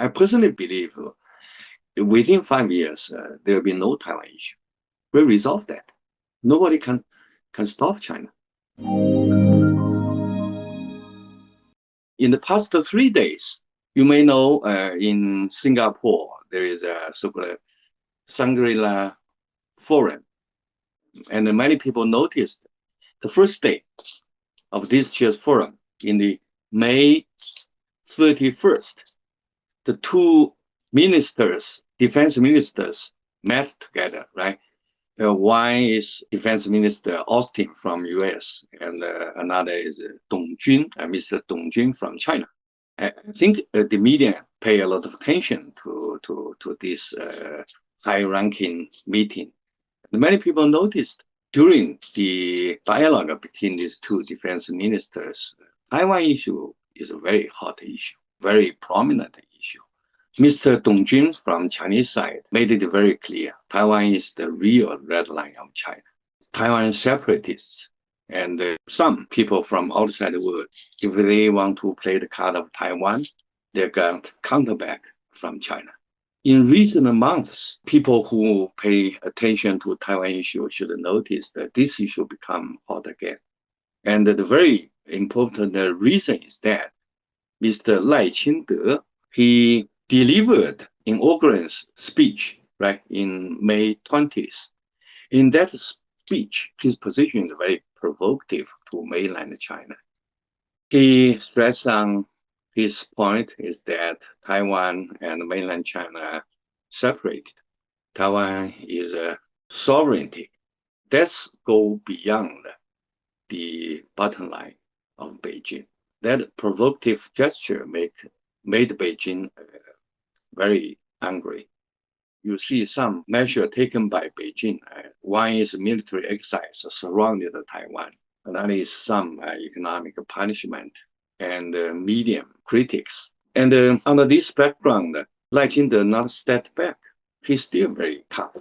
I personally believe within 5 years, there will be no Taiwan issue. We'll resolve that. Nobody can stop China. In the past 3 days, you may know in Singapore, there is a so-called Shangri-La Forum. And many people noticed the first day of this year's forum, in the May 31st, the two ministers, defense ministers, met together, right? One is Defense Minister Austin from US, and another is Mr. Dong Jun from China. I think the media pay a lot of attention to this high-ranking meeting. And many people noticed during the dialogue between these two defense ministers, Taiwan issue is a very hot issue, very prominent issue. Mr. Dong Jun from Chinese side made it very clear, Taiwan is the real red line of China. Taiwan separatists and some people from outside the world, if they want to play the card of Taiwan, they got counterback from China. In recent months, people who pay attention to Taiwan issue should notice that this issue become hot again. And the very important reason is that Mr. Lai Ching-te, he delivered inaugural speech, right, in May 20th. In that speech, his position is very provocative to mainland China. He stressed on his point is that Taiwan and mainland China separated. Taiwan is a sovereignty. That's go beyond the bottom line of Beijing. That provocative gesture made Beijing very angry. You see some measure taken by Beijing. One is military exercise surrounding Taiwan. Another is some economic punishment and medium critics. And under this background, Lai Ching did not step back. He's still very tough.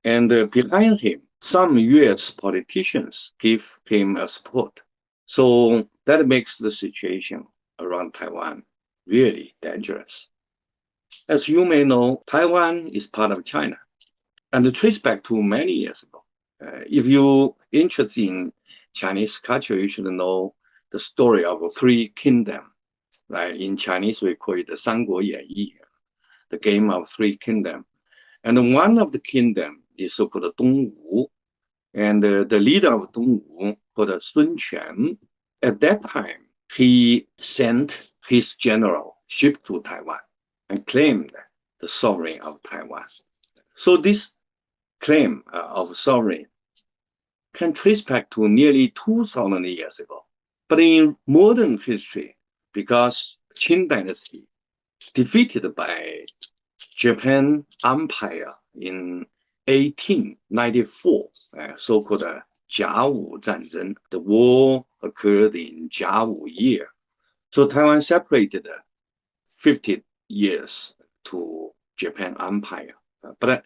And behind him, some US politicians give him a support. So that makes the situation around Taiwan really dangerous. As you may know, Taiwan is part of China, and it traces back to many years ago. If you're interested in Chinese culture, you should know the story of three kingdoms. Right? In Chinese, we call it the 三国演义, the game of three kingdoms. And one of the kingdom is so-called Dongwu, and the leader of Dongwu, called Sun Quan, at that time, he sent his general ship to Taiwan and claimed the sovereignty of Taiwan. So this claim of sovereignty can trace back to nearly 2,000 years ago. But in modern history, because Qing dynasty defeated by Japan Empire in 1894, so-called 甲午战争, the war occurred in 甲午 year. So Taiwan separated 50 years to Japan Empire. But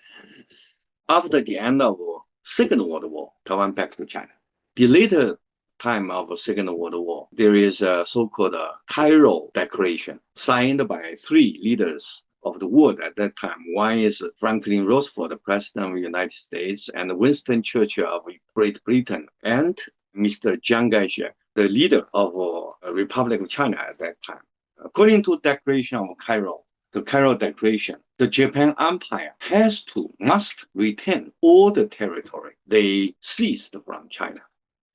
after the end of Second World War, Taiwan back to China. The later time of the Second World War, there is a so-called Cairo Declaration signed by three leaders of the world at that time. One is Franklin Roosevelt, the President of the United States, and Winston Churchill of Great Britain, and Mr. Chiang Kai-shek, the leader of the Republic of China at that time. According to Declaration of Cairo, the Cairo Declaration, the Japan Empire must retain all the territory they seized from China.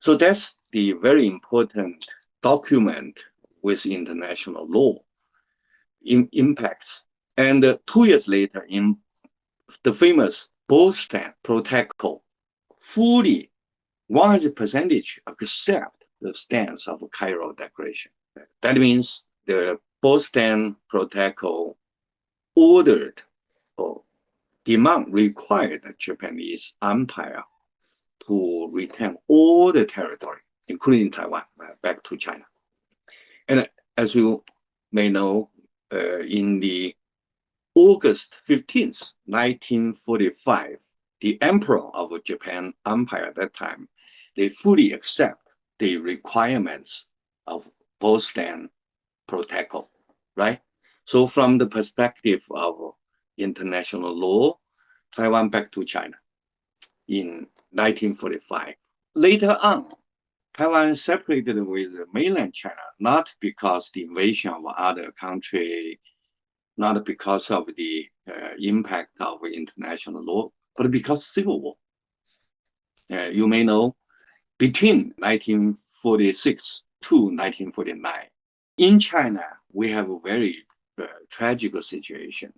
So that's the very important document with international law impacts. And 2 years later, in the famous Boston Protocol, fully 100% accept the stance of Cairo Declaration. That means the Boston Protocol ordered or required the Japanese Empire to retain all the territory, including Taiwan, back to China. And as you may know, in the August 15th, 1945, the Emperor of Japan Empire at that time, they fully accept the requirements of Boston Protocol, right? So from the perspective of international law, Taiwan back to China in 1945. Later on, Taiwan separated with mainland China, not because the invasion of other country, not because of the impact of international law, but because civil war. You may know, between 1946 to 1949, in China, we have a very tragic situation.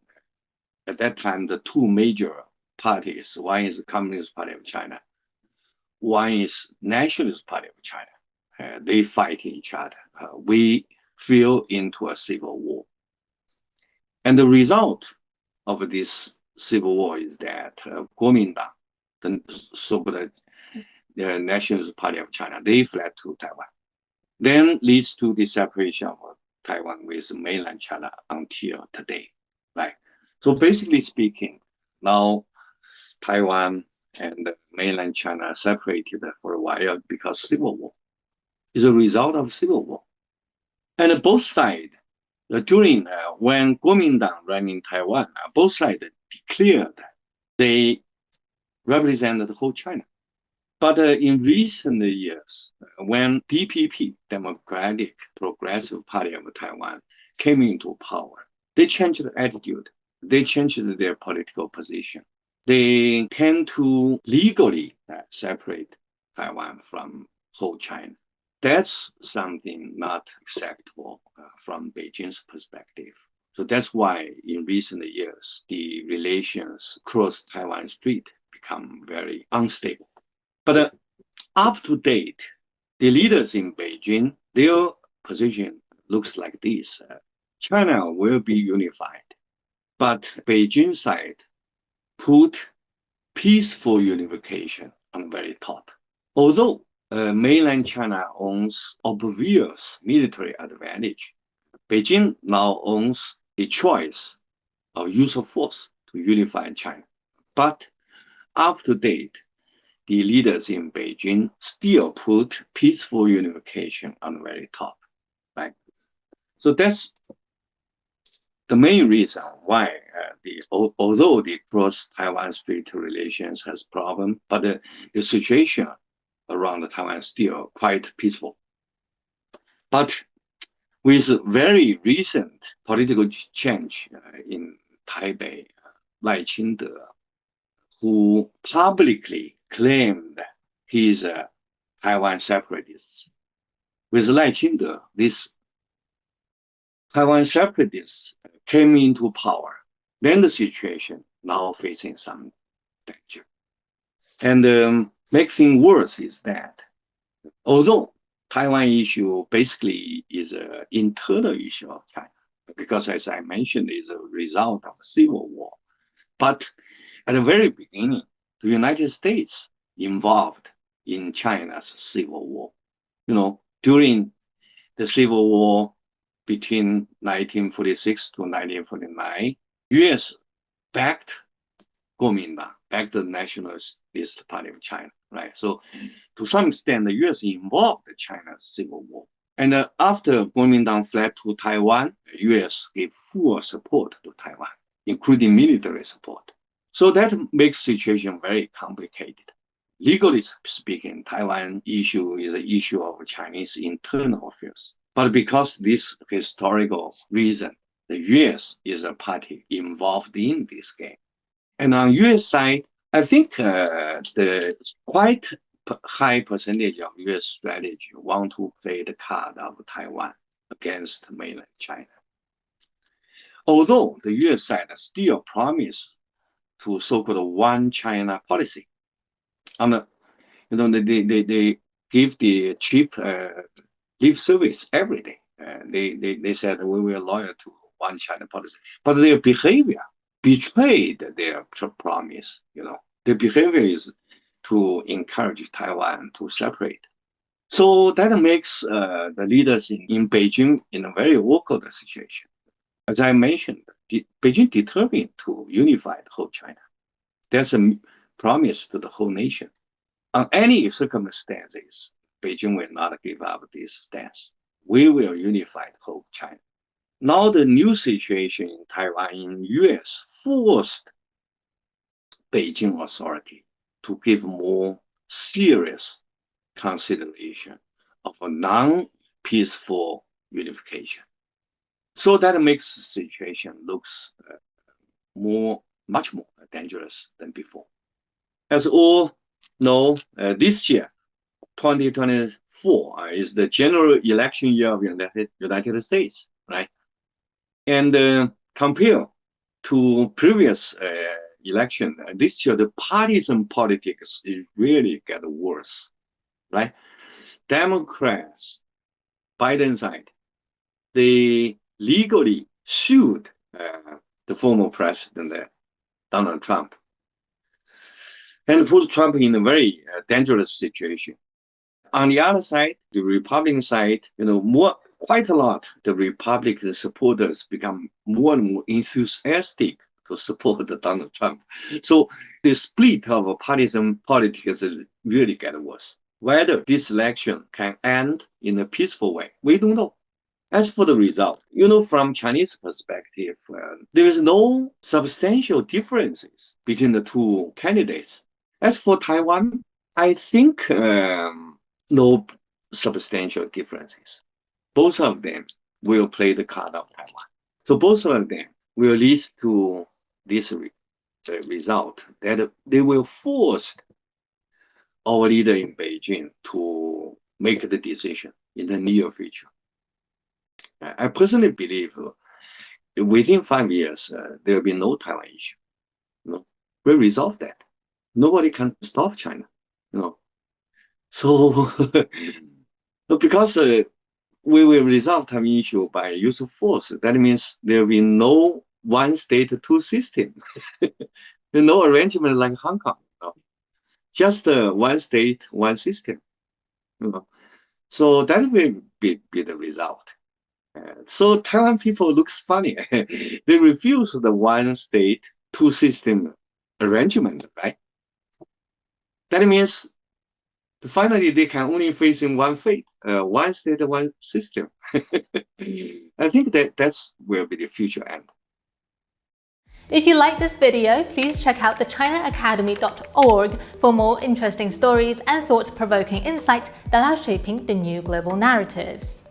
At that time, the two major parties, one is the Communist Party of China, one is Nationalist Party of China. They fight each other. We fell into a civil war. And the result of this civil war is that Kuomintang, the so-called Nationalist Party of China, they fled to Taiwan. Then leads to the separation of Taiwan with mainland China until today, right? So basically speaking, now Taiwan and mainland China separated for a while because civil war is a result of civil war. And both sides, during when Kuomintang ran in Taiwan, both sides declared they represent the whole China. But in recent years, when DPP, Democratic Progressive Party of Taiwan, came into power, they changed the attitude. They changed their political position. They tend to legally separate Taiwan from whole China. That's something not acceptable from Beijing's perspective. So that's why in recent years, the relations across Taiwan Strait become very unstable. But up to date, the leaders in Beijing, their position looks like this. China will be unified, but Beijing side put peaceful unification on the very top. Although mainland China owns obvious military advantage, Beijing now owns a choice of use of force to unify China. But up to date, the leaders in Beijing still put peaceful unification on the very top, right? So that's the main reason why although the cross-Taiwan Strait relations has problem, but the situation around the Taiwan is still quite peaceful. But with very recent political change in Taipei, Lai Ching-te, who publicly claimed he is a Taiwan separatist. With Lai Ching-te, this Taiwan separatists came into power. Then the situation now facing some danger. And makes things worse is that although Taiwan issue basically is an internal issue of China, because as I mentioned, is a result of the civil war. But at the very beginning, the United States involved in China's civil war. You know, during the civil war between 1946 to 1949, U.S. backed Kuomintang, backed the Nationalist Party of China, right? So to some extent, the U.S. involved in China's civil war. And after Kuomintang fled to Taiwan, the U.S. gave full support to Taiwan, including military support. So that makes the situation very complicated. Legally speaking, Taiwan issue is an issue of Chinese internal affairs. But because this historical reason, the U.S. is a party involved in this game. And on U.S. side, I think the quite high percentage of U.S. strategy want to play the card of Taiwan against mainland China. Although the U.S. side still promised to so-called one China policy. They give the cheap lip service every day. They said we were loyal to one China policy, but their behavior betrayed their promise. Their behavior is to encourage Taiwan to separate. So that makes the leaders in Beijing in a very awkward situation. As I mentioned, Beijing determined to unify the whole China. That's a promise to the whole nation. On any circumstances, Beijing will not give up this stance. We will unify the whole China. Now the new situation in Taiwan, in US, forced Beijing authority to give more serious consideration of a non-peaceful unification. So that makes the situation looks much more dangerous than before. As all know, this year, 2024, is the general election year of United States, right? And compared to previous election, this year the partisan politics is really get worse, right? Democrats, Biden side, they legally sued the former president Donald Trump, and put Trump in a very dangerous situation. On the other side, the Republican side, quite a lot, the Republican supporters become more and more enthusiastic to support Donald Trump. So the split of partisan politics really get worse. Whether this election can end in a peaceful way, we don't know. As for the result, from Chinese perspective, there is no substantial differences between the two candidates. As for Taiwan, I think no substantial differences. Both of them will play the card of Taiwan. So both of them will lead to this result that they will force our leader in Beijing to make the decision in the near future. I personally believe within 5 years, there will be no Taiwan issue. We'll resolve that. Nobody can stop China. So because we will resolve Taiwan issue by use of force, that means there will be no one state, two system. No arrangement like Hong Kong. Just one state, one system. So that will be the result. So Taiwan people looks funny. They refuse the one state, two system arrangement, right? That means finally they can only face in one fate, one state, one system. I think that's will be the future end. If you like this video, please check out thechinaacademy.org for more interesting stories and thought-provoking insights that are shaping the new global narratives.